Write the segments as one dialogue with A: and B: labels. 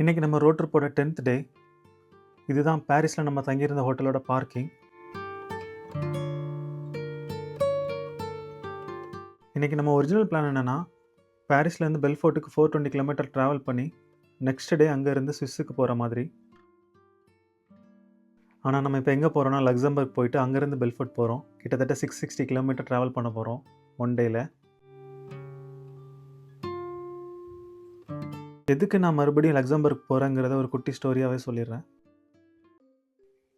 A: இன்றைக்கி நம்ம road ட்ரிப்போட 10th டே. இதுதான் பாரிஸில் நம்ம தங்கியிருந்த ஹோட்டலோட பார்க்கிங். இன்றைக்கி நம்ம ஒரிஜினல் பிளான் என்னென்னா, பாரிஸ்லேருந்து பெல்ஃபோர்ட்டுக்கு 420 கிலோமீட்டர் ட்ராவல் பண்ணி நெக்ஸ்ட் டே அங்கேருந்து சுவிஸுக்கு போகிற மாதிரி. ஆனால் நம்ம இப்போ எங்கே போகிறோன்னா, லக்சம்பர்க் போயிட்டு அங்கேருந்து பெல்ஃபோர்ட் போகிறோம். கிட்டத்தட்ட 660 கிலோமீட்டர் ட்ராவல் பண்ண போகிறோம் ஒன் டேயில். எதுக்கு நான் மறுபடியும் லக்சம்பர்க் போகிறேங்கிறத ஒரு குட்டி ஸ்டோரியாகவே சொல்லிடுறேன்.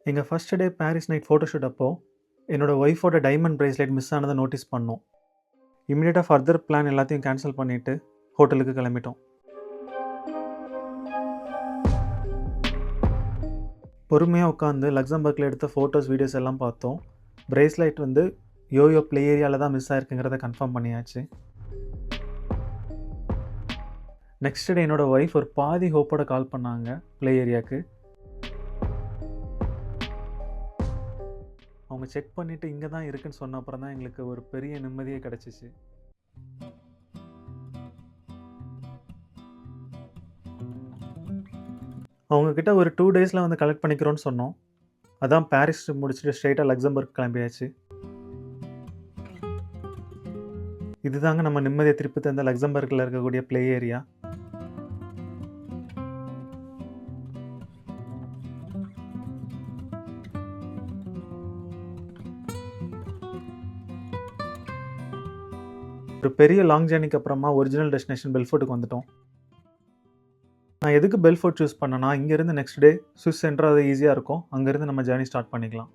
A: எங்கள் first day Paris night photoshoot அப்போது என்னோடய ஒய்ஃபோட டைமண்ட் ப்ரேஸ்லெட் மிஸ் ஆனதை நோட்டீஸ் பண்ணோம். இமீடியட்டாக ஃபர்தர் பிளான் எல்லாத்தையும் கேன்சல் பண்ணிவிட்டு ஹோட்டலுக்கு கிளம்பிட்டோம். பொறுமையாக உட்காந்து லக்சம்பர்க்கில் எடுத்த ஃபோட்டோஸ் வீடியோஸ் எல்லாம் பார்த்தோம். ப்ரேஸ்லெட் யோயோ ப்ளே ஏரியாவில் தான் மிஸ் ஆயிருக்குங்கிறத கன்ஃபார்ம் பண்ணியாச்சு. நெக்ஸ்ட் டே என்னோடய ஒய்ஃப் ஒரு பாதி ஹோப்போட கால் பண்ணாங்க ப்ளே ஏரியாவுக்கு. அவங்க செக் பண்ணிவிட்டு இங்கே தான் இருக்குன்னு சொன்ன அப்புறம் தான் எங்களுக்கு ஒரு பெரிய நிம்மதியே கிடச்சிச்சு. அவங்கக்கிட்ட ஒரு 2 டேஸில் கலெக்ட் பண்ணிக்கிறோன்னு சொன்னோம். அதான் பாரிஸ் முடிச்சுட்டு ஸ்ட்ரெயிட்டாக லக்சம்பர்க் கிளம்பியாச்சு. இதுதாங்க நம்ம நிம்மதியை திருப்பி தந்த லக்சம்பர்க்கில் இருக்கக்கூடிய ப்ளே ஏரியா. ஒரு பெரிய லாங் ஜேர்னிக்கு அப்புறமா ஒரிஜினல் டெஸ்டினேஷன் பெல்ஃபோர்ட்டுக்கு வந்துட்டோம். நான் எதுக்கு பெல்ஃபோர்ட் சூஸ் பண்ணேன்னா, இங்கேருந்து நெக்ஸ்ட் டே சுவிஸ் சென்டர் அது ஈஸியாக இருக்கும். அங்கேருந்து நம்ம ஜேர்னி ஸ்டார்ட் பண்ணிக்கலாம்.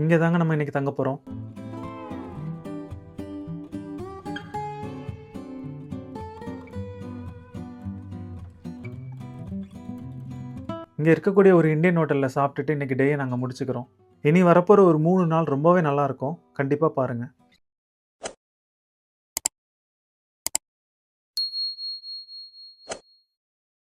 A: இங்கே தாங்க நம்ம இன்றைக்கி தங்க போகிறோம். இங்கே இருக்கக்கூடிய ஒரு இந்தியன் ஹோட்டலில் சாப்பிட்டுட்டு இன்றைக்கி டேயை நாங்கள் முடிச்சுக்கிறோம். இனி வரப்போகிற ஒரு 3 நாள் ரொம்பவே நல்லாயிருக்கும். கண்டிப்பாக பாருங்கள்.